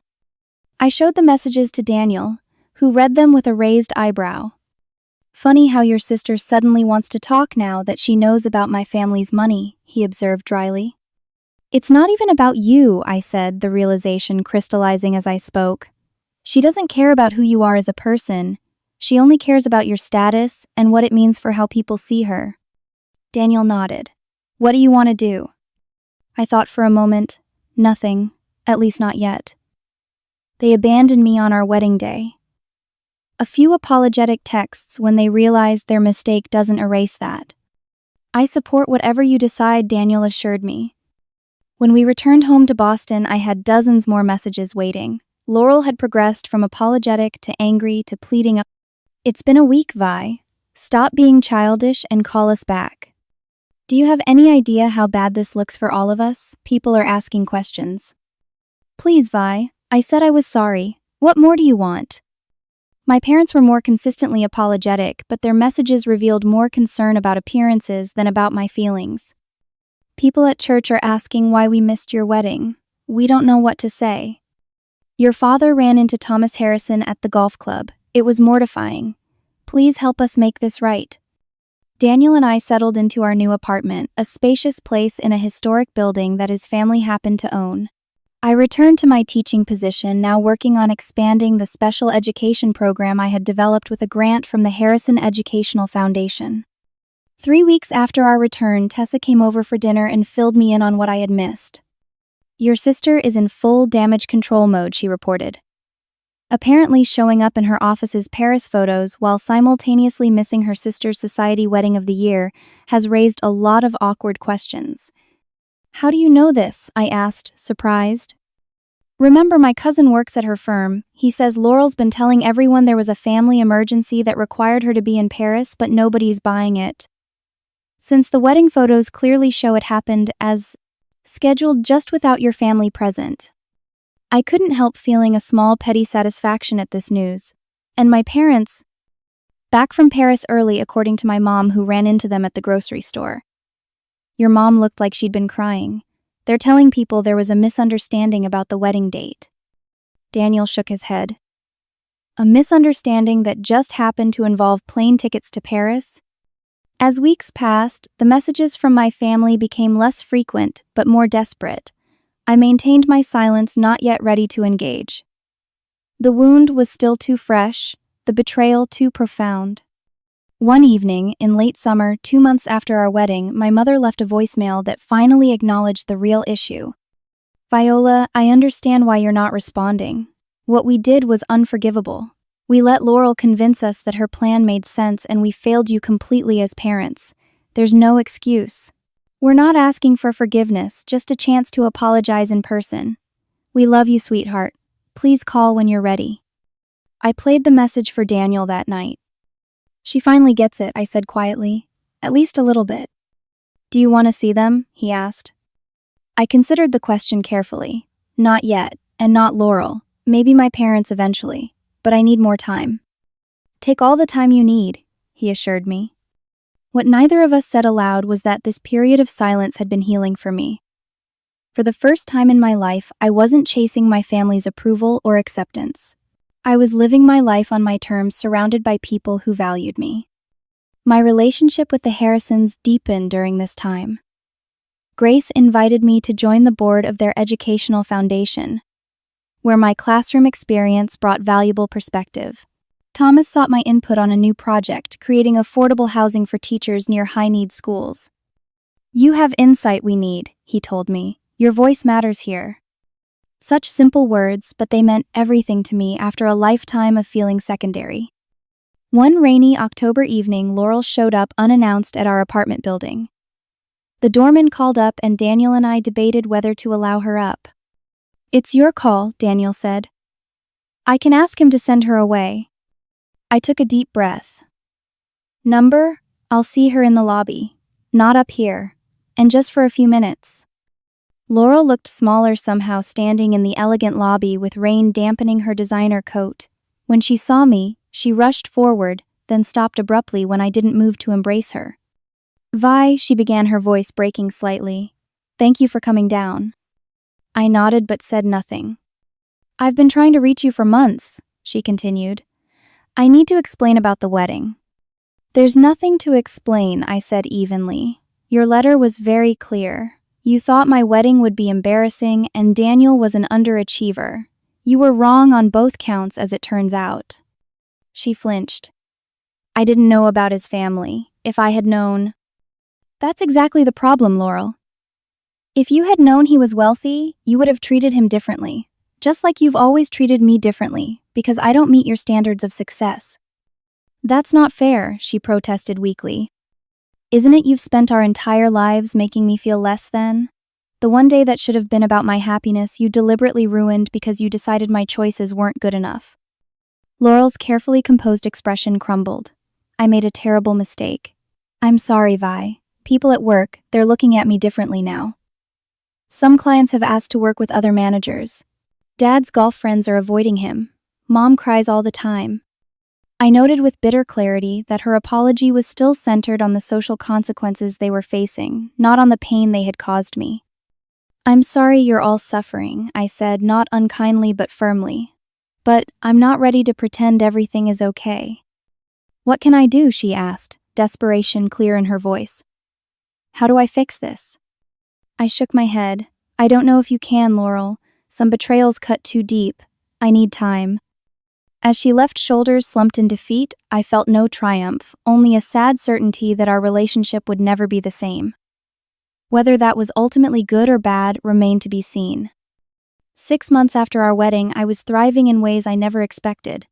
I showed the messages to Daniel, who read them with a raised eyebrow. "Funny how your sister suddenly wants to talk now that she knows about my family's money," he observed dryly. "It's not even about you," I said, the realization crystallizing as I spoke. "She doesn't care about who you are as a person. She only cares about your status and what it means for how people see her." Daniel nodded. "What do you want to do?" I thought for a moment. Nothing, at least not yet. They abandoned me on our wedding day. A few apologetic texts when they realized their mistake doesn't erase that. "I support whatever you decide," Daniel assured me. When we returned home to Boston, I had dozens more messages waiting. Laurel had progressed from apologetic to angry to pleading. "It's been a week, Vi. Stop being childish and call us back." "Do you have any idea how bad this looks for all of us?" People are asking questions. "Please, Vi. I said I was sorry. What more do you want?" My parents were more consistently apologetic, but their messages revealed more concern about appearances than about my feelings. "People at church are asking why we missed your wedding. We don't know what to say. Your father ran into Thomas Harrison at the golf club. It was mortifying. Please help us make this right." Daniel and I settled into our new apartment, a spacious place in a historic building that his family happened to own. I returned to my teaching position, now working on expanding the special education program I had developed with a grant from the Harrison Educational Foundation. 3 weeks after our return, Tessa came over for dinner and filled me in on what I had missed. "Your sister is in full damage control mode," she reported. Apparently showing up in her office's Paris photos while simultaneously missing her sister's society wedding of the year has raised a lot of awkward questions. "How do you know this?" I asked, surprised. "Remember, my cousin works at her firm. He says Laurel's been telling everyone there was a family emergency that required her to be in Paris, but nobody's buying it. Since the wedding photos clearly show it happened as scheduled, just without your family present." I couldn't help feeling a small petty satisfaction at this news. "And my parents?" "Back from Paris early, according to my mom, who ran into them at the grocery store." "Your mom looked like she'd been crying. They're telling people there was a misunderstanding about the wedding date." Daniel shook his head. "A misunderstanding that just happened to involve plane tickets to Paris?" As weeks passed, the messages from my family became less frequent but more desperate. I maintained my silence, not yet ready to engage. The wound was still too fresh, the betrayal too profound. One evening, in late summer, 2 months after our wedding, my mother left a voicemail that finally acknowledged the real issue. "Viola, I understand why you're not responding. What we did was unforgivable. We let Laurel convince us that her plan made sense, and we failed you completely as parents. There's no excuse. We're not asking for forgiveness, just a chance to apologize in person. We love you, sweetheart. Please call when you're ready." I played the message for Daniel that night. "She finally gets it," I said quietly. "At least a little bit." "Do you want to see them?" he asked. I considered the question carefully. Not yet, and not Laurel. Maybe my parents eventually, but I need more time. "Take all the time you need," he assured me. What neither of us said aloud was that this period of silence had been healing for me. For the first time in my life, I wasn't chasing my family's approval or acceptance. I was living my life on my terms, surrounded by people who valued me. My relationship with the Harrisons deepened during this time. Grace invited me to join the board of their educational foundation, where my classroom experience brought valuable perspective. Thomas sought my input on a new project, creating affordable housing for teachers near high-need schools. "You have insight we need," he told me. "Your voice matters here." Such simple words, but they meant everything to me after a lifetime of feeling secondary. One rainy October evening, Laurel showed up unannounced at our apartment building. The doorman called up, and Daniel and I debated whether to allow her up. "It's your call," Daniel said. "I can ask him to send her away." I took a deep breath. "Number? I'll see her in the lobby. Not up here. And just for a few minutes." Laurel looked smaller somehow, standing in the elegant lobby with rain dampening her designer coat. When she saw me, she rushed forward, then stopped abruptly when I didn't move to embrace her. "Vi," she began, her voice breaking slightly. "Thank you for coming down." I nodded but said nothing. "I've been trying to reach you for months," she continued. "I need to explain about the wedding." "There's nothing to explain," I said evenly. "Your letter was very clear. You thought my wedding would be embarrassing and Daniel was an underachiever. You were wrong on both counts, as it turns out." She flinched. "I didn't know about his family. If I had known..." "That's exactly the problem, Laurel. If you had known he was wealthy, you would have treated him differently. Just like you've always treated me differently, because I don't meet your standards of success." "That's not fair," she protested weakly. "Isn't it you've spent our entire lives making me feel less than? The one day that should have been about my happiness, you deliberately ruined because you decided my choices weren't good enough." Laurel's carefully composed expression crumbled. "I made a terrible mistake. I'm sorry, Vi. People at work, they're looking at me differently now. Some clients have asked to work with other managers. Dad's golf friends are avoiding him. Mom cries all the time." I noted with bitter clarity that her apology was still centered on the social consequences they were facing, not on the pain they had caused me. "I'm sorry you're all suffering," I said, not unkindly but firmly. "But I'm not ready to pretend everything is okay." "What can I do?" she asked. desperation clear in her voice. How do I fix this? I shook my head. I don't know if you can, Laurel. Some betrayals cut too deep. I need time. As she left, shoulders slumped in defeat, I felt no triumph, only a sad certainty that our relationship would never be the same. Whether that was ultimately good or bad remained to be seen. 6 months after our wedding, I was thriving in ways I never expected.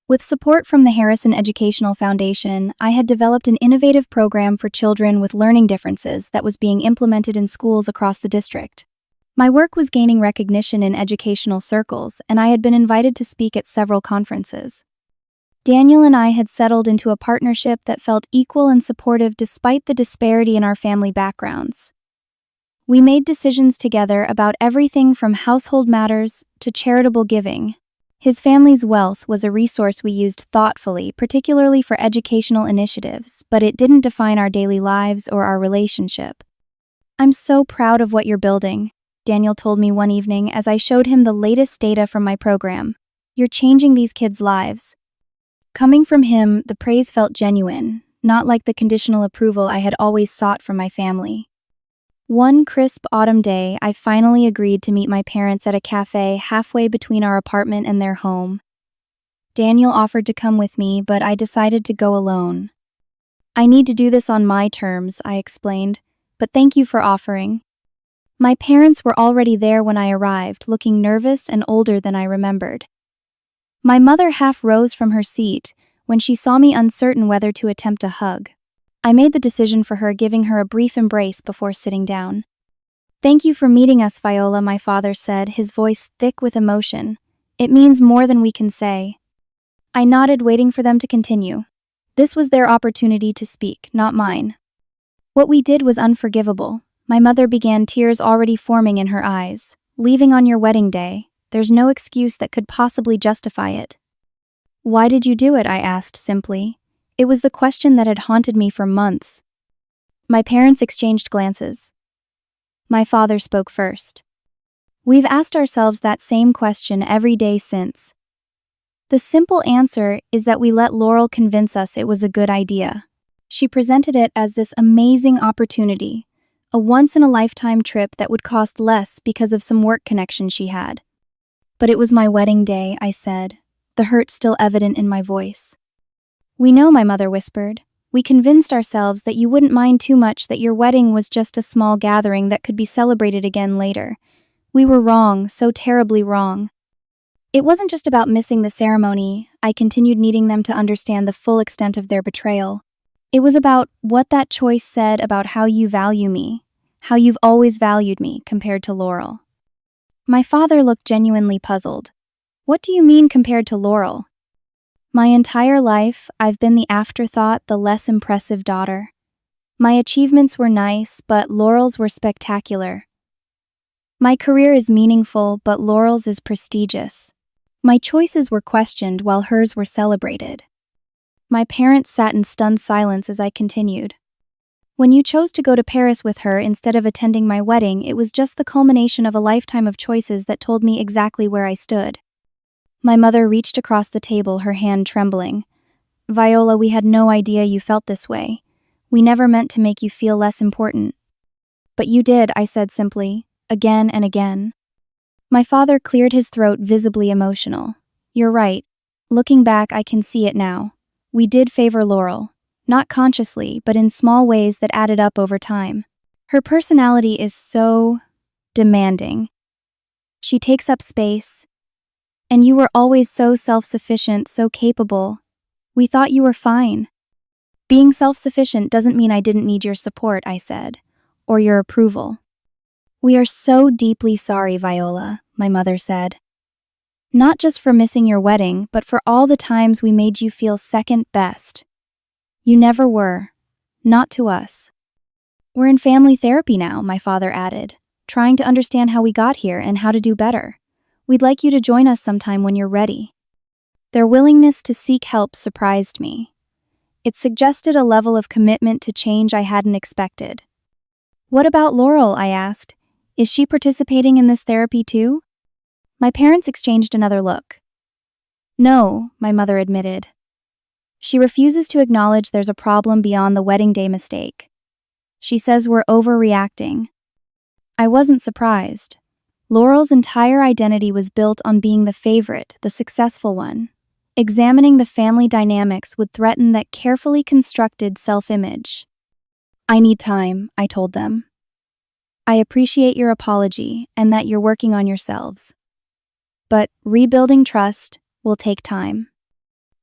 With support from the Harrison Educational Foundation, I had developed an innovative program for children with learning differences that was being implemented in schools across the district. My work was gaining recognition in educational circles, and I had been invited to speak at several conferences. Daniel and I had settled into a partnership that felt equal and supportive despite the disparity in our family backgrounds. We made decisions together about everything from household matters to charitable giving. His family's wealth was a resource we used thoughtfully, particularly for educational initiatives, but it didn't define our daily lives or our relationship. "I'm so proud of what you're building," Daniel told me one evening as I showed him the latest data from my program. "You're changing these kids' lives." Coming from him, the praise felt genuine, not like the conditional approval I had always sought from my family. One crisp autumn day, I finally agreed to meet my parents at a cafe halfway between our apartment and their home. Daniel offered to come with me, but I decided to go alone. "I need to do this on my terms," I explained, "but thank you for offering." My parents were already there when I arrived, looking nervous and older than I remembered. My mother half rose from her seat when she saw me, uncertain whether to attempt a hug. I made the decision for her, giving her a brief embrace before sitting down. "Thank you for meeting us, Viola," my father said, his voice thick with emotion. "It means more than we can say." I nodded, waiting for them to continue. This was their opportunity to speak, not mine. "What we did was unforgivable," my mother began, tears already forming in her eyes. "Leaving on your wedding day, there's no excuse that could possibly justify it." "Why did you do it?" I asked simply. It was the question that had haunted me for months. My parents exchanged glances. My father spoke first. "We've asked ourselves that same question every day since. The simple answer is that we let Laurel convince us it was a good idea. She presented it as this amazing opportunity, a once-in-a-lifetime trip that would cost less because of some work connection she had. But it was my wedding day," I said, the hurt still evident in my voice. "We know," my mother whispered. "We convinced ourselves that you wouldn't mind too much, that your wedding was just a small gathering that could be celebrated again later. We were wrong, so terribly wrong." It wasn't just about missing the ceremony, I continued, needing them to understand the full extent of their betrayal. It was about what that choice said about how you value me, how you've always valued me compared to Laurel. My father looked genuinely puzzled. "What do you mean compared to Laurel?" "My entire life, I've been the afterthought, the less impressive daughter. My achievements were nice, but Laurel's were spectacular. My career is meaningful, but Laurel's is prestigious. My choices were questioned while hers were celebrated." My parents sat in stunned silence as I continued. "When you chose to go to Paris with her instead of attending my wedding, it was just the culmination of a lifetime of choices that told me exactly where I stood." My mother reached across the table, her hand trembling. "Viola, we had no idea you felt this way. We never meant to make you feel less important." "But you did," I said simply, again and again. My father cleared his throat, visibly emotional. "You're right. Looking back, I can see it now. We did favor Laurel, not consciously, but in small ways that added up over time. Her personality is so demanding. She takes up space. And you were always so self-sufficient, so capable. We thought you were fine." "Being self-sufficient doesn't mean I didn't need your support," I said, "or your approval." "We are so deeply sorry, Viola," my mother said. "Not just for missing your wedding, but for all the times we made you feel second best. You never were. Not to us." "We're in family therapy now," my father added, "trying to understand how we got here and how to do better. We'd like you to join us sometime when you're ready." Their willingness to seek help surprised me. It suggested a level of commitment to change I hadn't expected. "What about Laurel?" I asked. "Is she participating in this therapy too?" My parents exchanged another look. "No," my mother admitted. She refuses to acknowledge there's a problem beyond the wedding day mistake. She says we're overreacting. I wasn't surprised. Laurel's entire identity was built on being the favorite, the successful one. Examining the family dynamics would threaten that carefully constructed self-image. I need time, I told them. I appreciate your apology and that you're working on yourselves. But rebuilding trust will take time.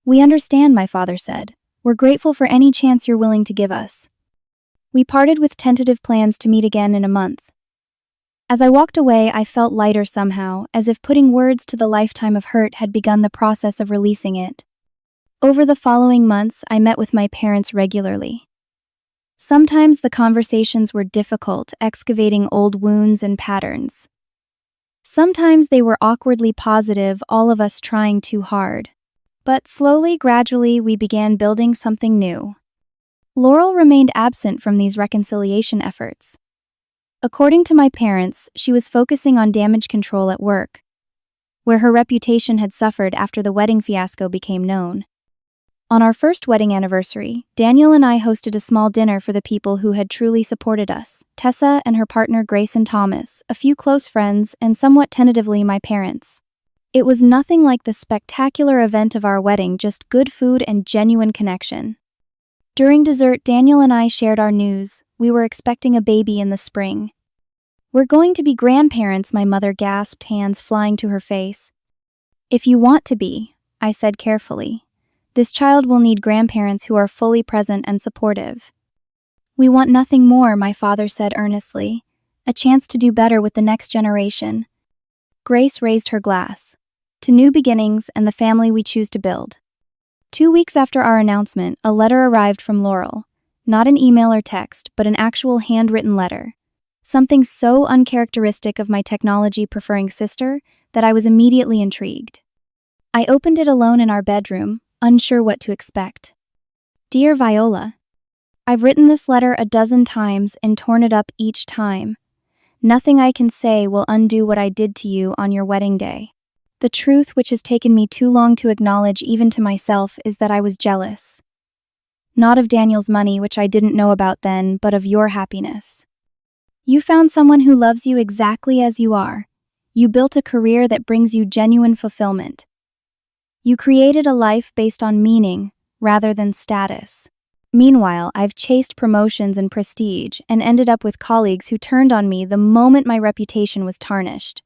We understand, my father said. We're grateful for any chance you're willing to give us. We parted with tentative plans to meet again in a month. As I walked away, I felt lighter somehow, as if putting words to the lifetime of hurt had begun the process of releasing it. Over the following months, I met with my parents regularly. Sometimes the conversations were difficult, excavating old wounds and patterns. Sometimes they were awkwardly positive, all of us trying too hard. But slowly, gradually, we began building something new. Laurel remained absent from these reconciliation efforts. According to my parents, she was focusing on damage control at work, where her reputation had suffered after the wedding fiasco became known. On our first wedding anniversary, Daniel and I hosted a small dinner for the people who had truly supported us: Tessa and her partner Grace and Thomas, a few close friends, and somewhat tentatively my parents. It was nothing like the spectacular event of our wedding, just good food and genuine connection. During dessert, Daniel and I shared our news. We were expecting a baby in the spring. We're going to be grandparents, my mother gasped, hands flying to her face. If you want to be, I said carefully. This child will need grandparents who are fully present and supportive. We want nothing more, my father said earnestly. A chance to do better with the next generation. Grace raised her glass. To new beginnings and the family we choose to build. 2 weeks after our announcement, a letter arrived from Laurel. Not an email or text, but an actual handwritten letter. Something so uncharacteristic of my technology-preferring sister that I was immediately intrigued. I opened it alone in our bedroom, unsure what to expect. Dear Viola, I've written this letter a dozen times and torn it up each time. Nothing I can say will undo what I did to you on your wedding day. The truth, which has taken me too long to acknowledge even to myself, is that I was jealous. Not of Daniel's money, which I didn't know about then, but of your happiness. You found someone who loves you exactly as you are. You built a career that brings you genuine fulfillment. You created a life based on meaning rather than status. Meanwhile, I've chased promotions and prestige and ended up with colleagues who turned on me the moment my reputation was tarnished.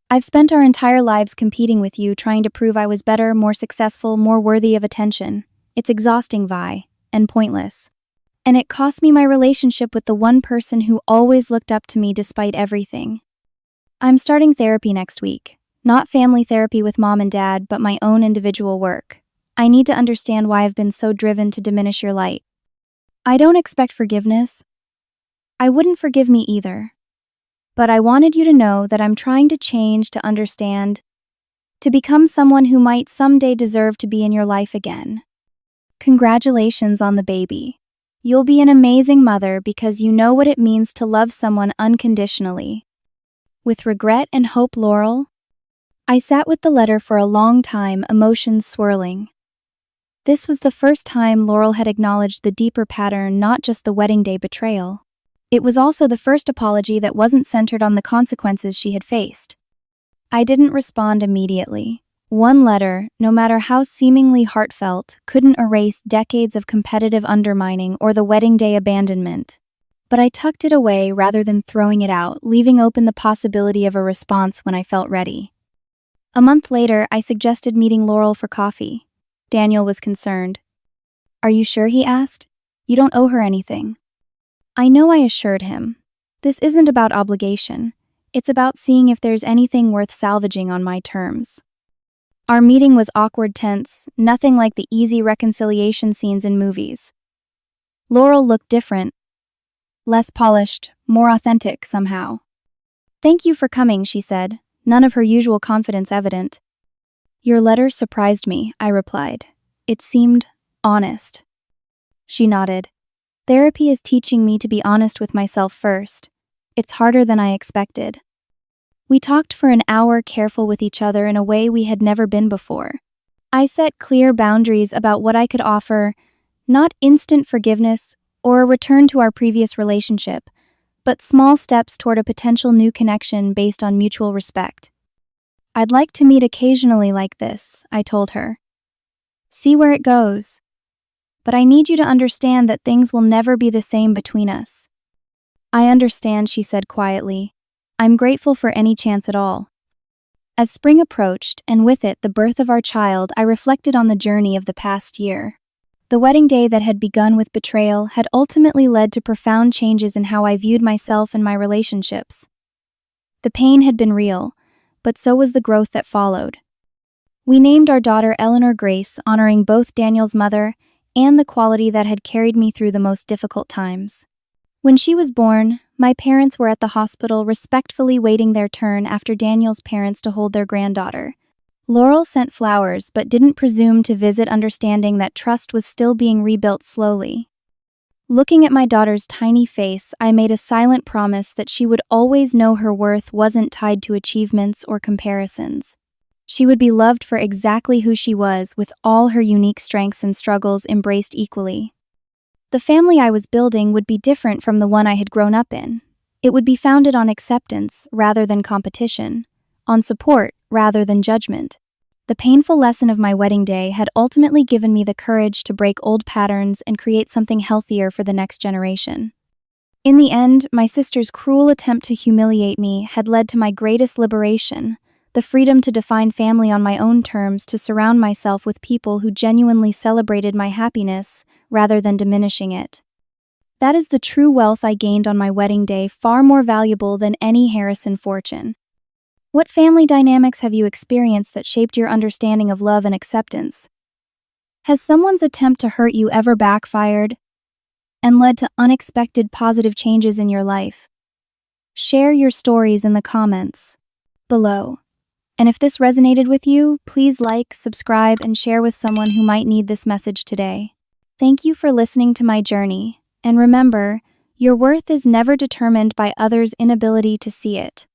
I've spent our entire lives competing with you, trying to prove I was better, more successful, more worthy of attention. It's exhausting, Vi, and pointless. And it cost me my relationship with the one person who always looked up to me despite everything. I'm starting therapy next week. Not family therapy with mom and dad, but my own individual work. I need to understand why I've been so driven to diminish your light. I don't expect forgiveness. I wouldn't forgive me either. But I wanted you to know that I'm trying to change, to understand, to become someone who might someday deserve to be in your life again. Congratulations on the baby. You'll be an amazing mother because you know what it means to love someone unconditionally. With regret and hope, Laurel. I sat with the letter for a long time, emotions swirling. This was the first time Laurel had acknowledged the deeper pattern, not just the wedding day betrayal. It was also the first apology that wasn't centered on the consequences she had faced. I didn't respond immediately. One letter, no matter how seemingly heartfelt, couldn't erase decades of competitive undermining or the wedding day abandonment. But I tucked it away rather than throwing it out, leaving open the possibility of a response when I felt ready. A month later, I suggested meeting Laurel for coffee. Daniel was concerned. Are you sure? He asked. You don't owe her anything. I know, I assured him. This isn't about obligation. It's about seeing if there's anything worth salvaging on my terms. Our meeting was awkward, tense, nothing like the easy reconciliation scenes in movies. Laurel looked different. Less polished, more authentic somehow. Thank you for coming, she said, none of her usual confidence evident. Your letter surprised me, I replied. It seemed honest. She nodded. Therapy is teaching me to be honest with myself first. It's harder than I expected. We talked for an hour, careful with each other in a way we had never been before. I set clear boundaries about what I could offer, not instant forgiveness or a return to our previous relationship, but small steps toward a potential new connection based on mutual respect. I'd like to meet occasionally like this, I told her. See where it goes. But I need you to understand that things will never be the same between us. I understand, she said quietly. I'm grateful for any chance at all. As spring approached, and with it the birth of our child, I reflected on the journey of the past year. The wedding day that had begun with betrayal had ultimately led to profound changes in how I viewed myself and my relationships. The pain had been real, but so was the growth that followed. We named our daughter Eleanor Grace, honoring both Daniel's mother and the quality that had carried me through the most difficult times. When she was born, my parents were at the hospital respectfully waiting their turn after Daniel's parents to hold their granddaughter. Laurel sent flowers but didn't presume to visit, understanding that trust was still being rebuilt slowly. Looking at my daughter's tiny face, I made a silent promise that she would always know her worth wasn't tied to achievements or comparisons. She would be loved for exactly who she was, with all her unique strengths and struggles embraced equally. The family I was building would be different from the one I had grown up in. It would be founded on acceptance rather than competition, on support rather than judgment. The painful lesson of my wedding day had ultimately given me the courage to break old patterns and create something healthier for the next generation. In the end, my sister's cruel attempt to humiliate me had led to my greatest liberation, the freedom to define family on my own terms, to surround myself with people who genuinely celebrated my happiness rather than diminishing it. That is the true wealth I gained on my wedding day, far more valuable than any Harrison fortune. What family dynamics have you experienced that shaped your understanding of love and acceptance? Has someone's attempt to hurt you ever backfired and led to unexpected positive changes in your life? Share your stories in the comments below. And if this resonated with you, please like, subscribe, and share with someone who might need this message today. Thank you for listening to my journey, and remember, your worth is never determined by others' inability to see it.